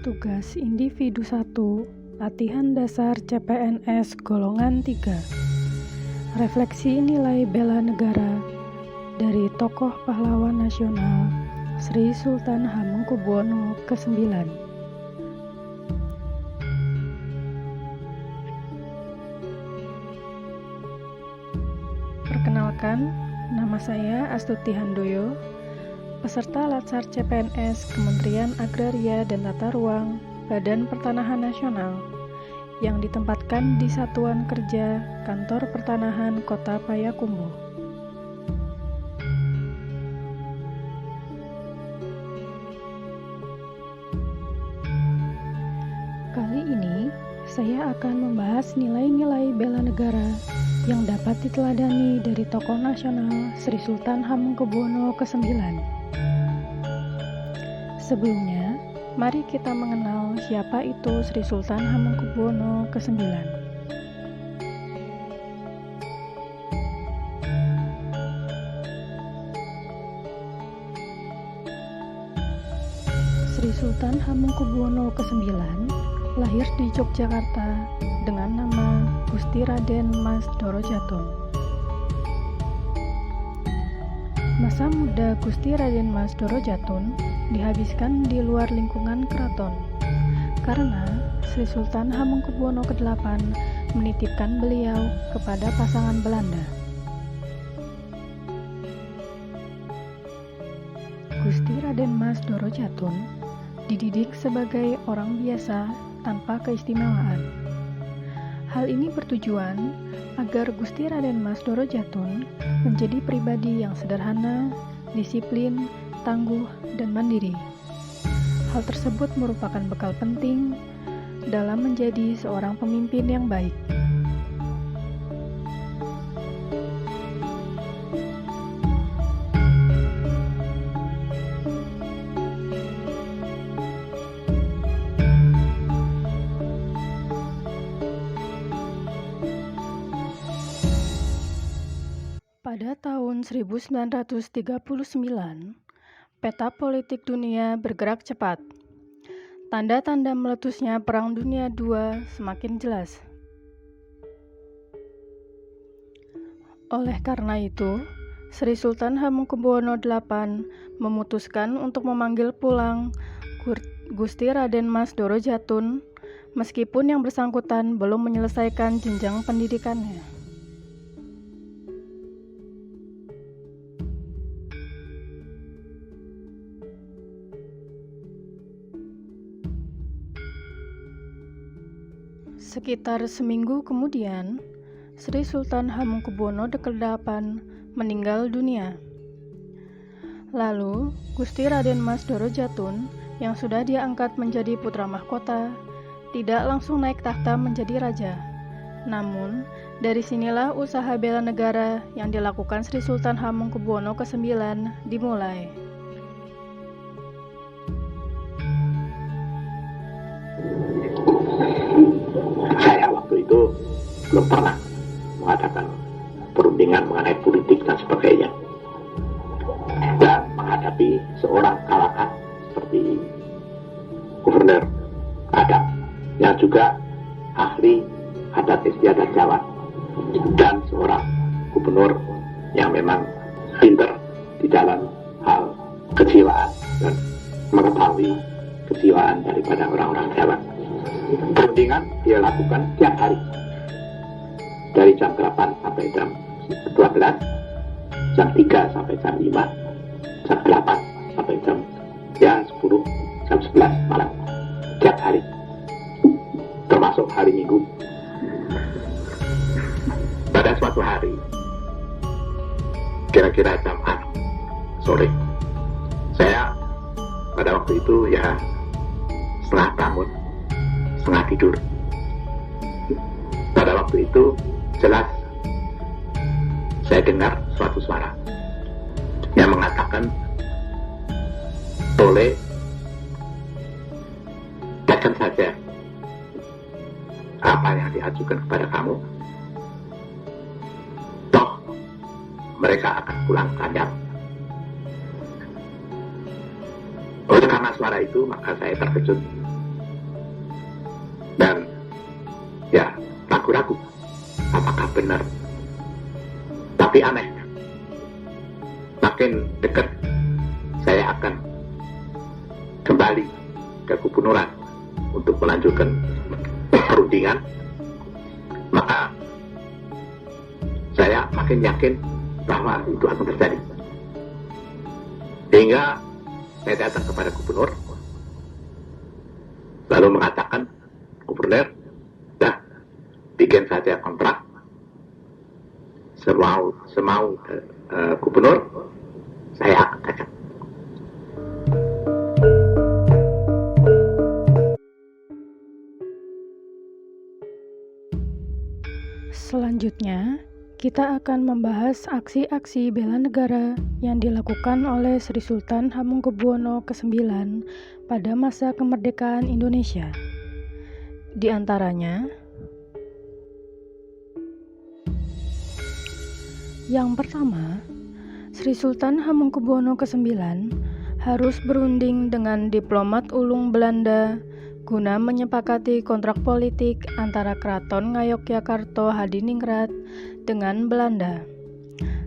Tugas individu 1, latihan dasar CPNS golongan 3. Refleksi nilai bela negara dari tokoh pahlawan nasional Sri Sultan Hamengkubuwono ke-9. Perkenalkan, nama saya Astuti Handoyo, peserta Latsar CPNS Kementerian Agraria dan Tata Ruang Badan Pertanahan Nasional yang ditempatkan di Satuan Kerja Kantor Pertanahan Kota Payakumbuh. Kali ini saya akan membahas nilai-nilai bela negara yang dapat diteladani dari tokoh nasional Sri Sultan Hamengkubuwono ke-9. Sebelumnya, mari kita mengenal siapa itu Sri Sultan Hamengkubuwono ke-9. Sri Sultan Hamengkubuwono ke-9 lahir di Yogyakarta dengan nama Gusti Raden Mas Doro Jatun. Masa muda Gusti Raden Mas Doro Jatun dihabiskan di luar lingkungan keraton, karena Sri Sultan Hamengkubuwono ke-8 menitipkan beliau kepada pasangan Belanda. Gusti Raden Mas Doro Jatun dididik sebagai orang biasa tanpa keistimewaan. Hal ini bertujuan agar Gusti Raden Mas Doro Jatun menjadi pribadi yang sederhana, disiplin, tangguh, dan mandiri. Hal tersebut merupakan bekal penting dalam menjadi seorang pemimpin yang baik. Pada tahun 1939, peta politik dunia bergerak cepat. Tanda-tanda meletusnya Perang Dunia II semakin jelas. Oleh karena itu, Sri Sultan Hamengkubuwono VIII memutuskan untuk memanggil pulang Gusti Raden Mas Doro Jatun, meskipun yang bersangkutan belum menyelesaikan jenjang pendidikannya. Sekitar seminggu kemudian, Sri Sultan Hamengkubuwono ke-8 meninggal dunia. Lalu, Gusti Raden Mas Doro Jatun yang sudah diangkat menjadi putra mahkota tidak langsung naik tahta menjadi raja. Namun, dari sinilah usaha bela negara yang dilakukan Sri Sultan Hamengkubuwono ke-9 dimulai. Saya waktu itu belum pernah mengadakan perundingan mengenai politik dan sebagainya, dan menghadapi seorang kalakat seperti Gubernur adat yang juga ahli adat istiadat Jawa, dan seorang gubernur yang memang pintar di dalam hal kejiwaan dan mengetahui kejiwaan daripada orang-orang Jawa. Perundingan dia lakukan tiap hari dari jam 8 sampai jam 12, jam 3 sampai jam 5, jam 8 sampai jam 10, jam 11 malam, tiap hari, termasuk hari Minggu. Pada suatu hari, kira-kira jam 6 sore, saya pada waktu itu ya setengah bangun, setengah tidur. Pada waktu itu jelas saya dengar suatu suara yang mengatakan, "Tole, katakan saja apa yang diajukan kepada kamu. Toh mereka akan pulang kanyang." Oleh karena suara itu, maka saya terkejut ragu-ragu apakah benar. Tapi aneh, makin dekat saya akan kembali ke gubernuran untuk melanjutkan perundingan, maka saya makin yakin bahwa itu akan terjadi. Sehingga saya datang kepada gubernur, lalu mengatakan, gubernur, dah bikin saja kontrak semau gubernur, saya akan dagang. Selanjutnya, kita akan membahas aksi-aksi bela negara yang dilakukan oleh Sri Sultan Hamengkubuwono ke-9 pada masa kemerdekaan Indonesia. Di antaranya, yang pertama, Sri Sultan Hamengkubuwono ke-9 harus berunding dengan diplomat ulung Belanda guna menyepakati kontrak politik antara Keraton Ngayogyakarta Hadiningrat dengan Belanda.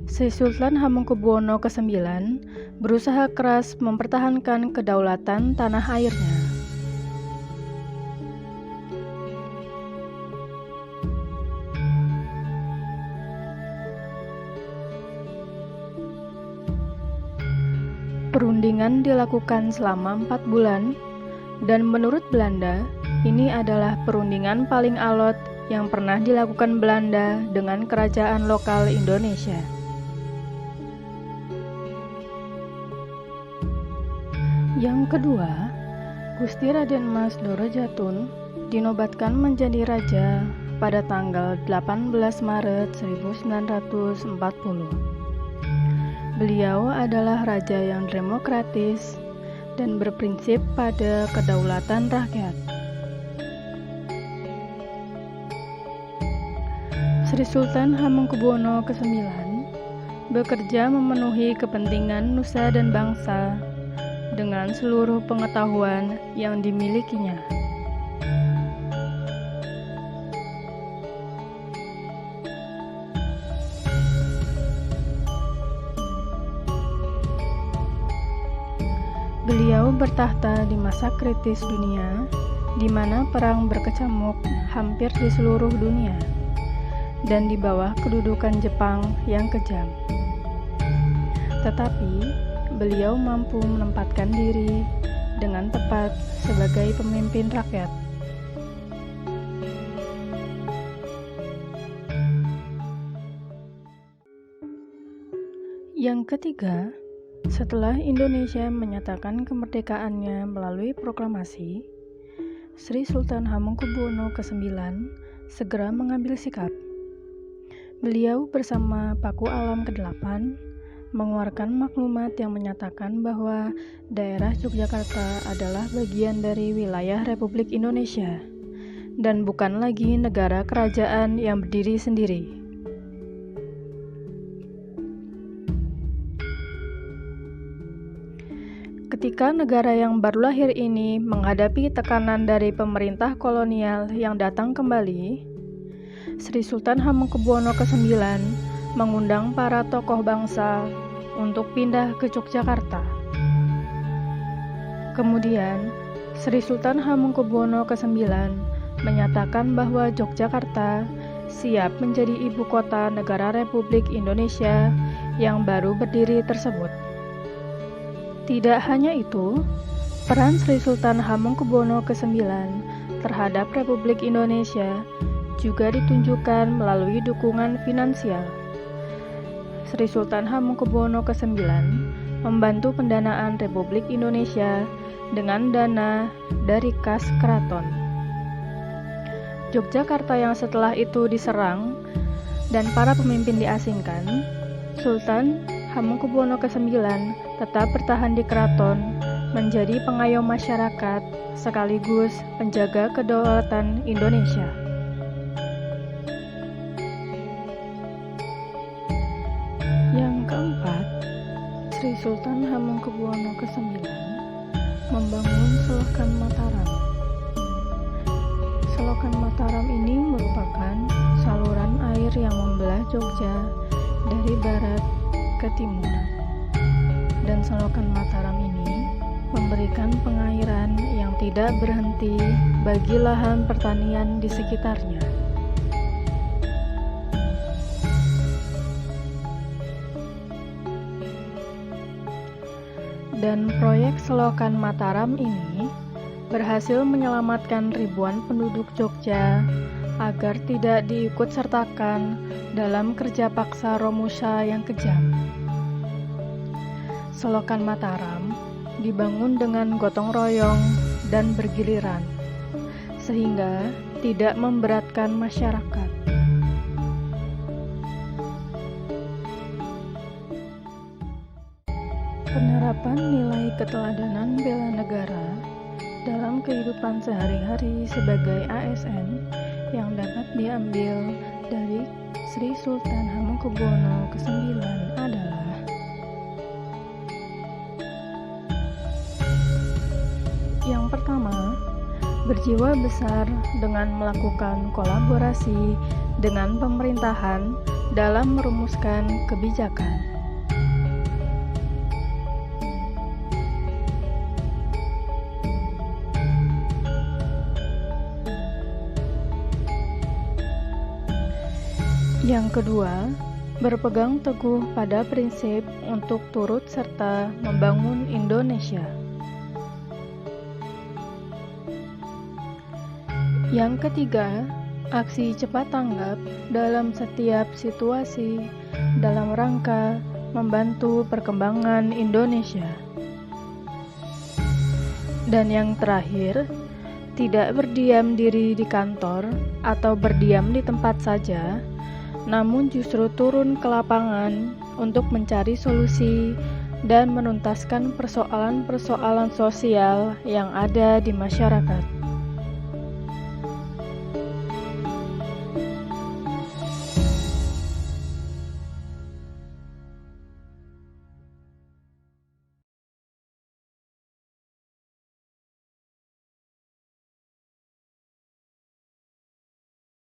Sri Sultan Hamengkubuwono ke-9 berusaha keras mempertahankan kedaulatan tanah airnya. Perundingan dilakukan selama 4 bulan, dan menurut Belanda, ini adalah perundingan paling alot yang pernah dilakukan Belanda dengan kerajaan lokal Indonesia. Yang kedua, Gusti Raden Mas Dorojatun dinobatkan menjadi raja pada tanggal 18 Maret 1940. Beliau adalah raja yang demokratis dan berprinsip pada kedaulatan rakyat. Sri Sultan Hamengkubuwono ke-9 bekerja memenuhi kepentingan nusa dan bangsa dengan seluruh pengetahuan yang dimilikinya. Beliau bertahta di masa kritis dunia, di mana perang berkecamuk hampir di seluruh dunia, dan di bawah kedudukan Jepang yang kejam. Tetapi, beliau mampu menempatkan diri dengan tepat sebagai pemimpin rakyat. Yang ketiga, setelah Indonesia menyatakan kemerdekaannya melalui proklamasi, Sri Sultan Hamengkubuwono ke-9 segera mengambil sikap. Beliau bersama Paku Alam ke-8 mengeluarkan maklumat yang menyatakan bahwa daerah Yogyakarta adalah bagian dari wilayah Republik Indonesia dan bukan lagi negara kerajaan yang berdiri sendiri. Ketika negara yang baru lahir ini menghadapi tekanan dari pemerintah kolonial yang datang kembali, Sri Sultan Hamengkubuwono ke-9 mengundang para tokoh bangsa untuk pindah ke Yogyakarta. Kemudian, Sri Sultan Hamengkubuwono ke-9 menyatakan bahwa Yogyakarta siap menjadi ibu kota negara Republik Indonesia yang baru berdiri tersebut. Tidak hanya itu, peran Sri Sultan Hamengkubuwono ke-9 terhadap Republik Indonesia juga ditunjukkan melalui dukungan finansial. Sri Sultan Hamengkubuwono ke-9 membantu pendanaan Republik Indonesia dengan dana dari kas keraton. Yogyakarta yang setelah itu diserang dan para pemimpin diasingkan, Sultan Hamengkubuwono ke-9 tetap bertahan di keraton, menjadi pengayom masyarakat sekaligus penjaga kedaulatan Indonesia. Yang keempat, Sri Sultan Hamengkubuwono ke-9 membangun Selokan Mataram. Selokan Mataram ini merupakan saluran air yang membelah Jogja dari barat ke timur. Dan Selokan Mataram ini memberikan pengairan yang tidak berhenti bagi lahan pertanian di sekitarnya. Dan proyek Selokan Mataram ini berhasil menyelamatkan ribuan penduduk Jogja agar tidak diikut-sertakan dalam kerja paksa Romusha yang kejam. Selokan Mataram dibangun dengan gotong royong dan bergiliran, sehingga tidak memberatkan masyarakat. Penerapan nilai keteladanan bela negara dalam kehidupan sehari-hari sebagai ASN yang dapat diambil dari Sri Sultan Hamengkubuwono ke-9 adalah: yang pertama, berjiwa besar dengan melakukan kolaborasi dengan pemerintahan dalam merumuskan kebijakan. Yang kedua, berpegang teguh pada prinsip untuk turut serta membangun Indonesia. Yang ketiga, aksi cepat tanggap dalam setiap situasi dalam rangka membantu perkembangan Indonesia. Dan yang terakhir, tidak berdiam diri di kantor atau berdiam di tempat saja, namun justru turun ke lapangan untuk mencari solusi dan menuntaskan persoalan-persoalan sosial yang ada di masyarakat.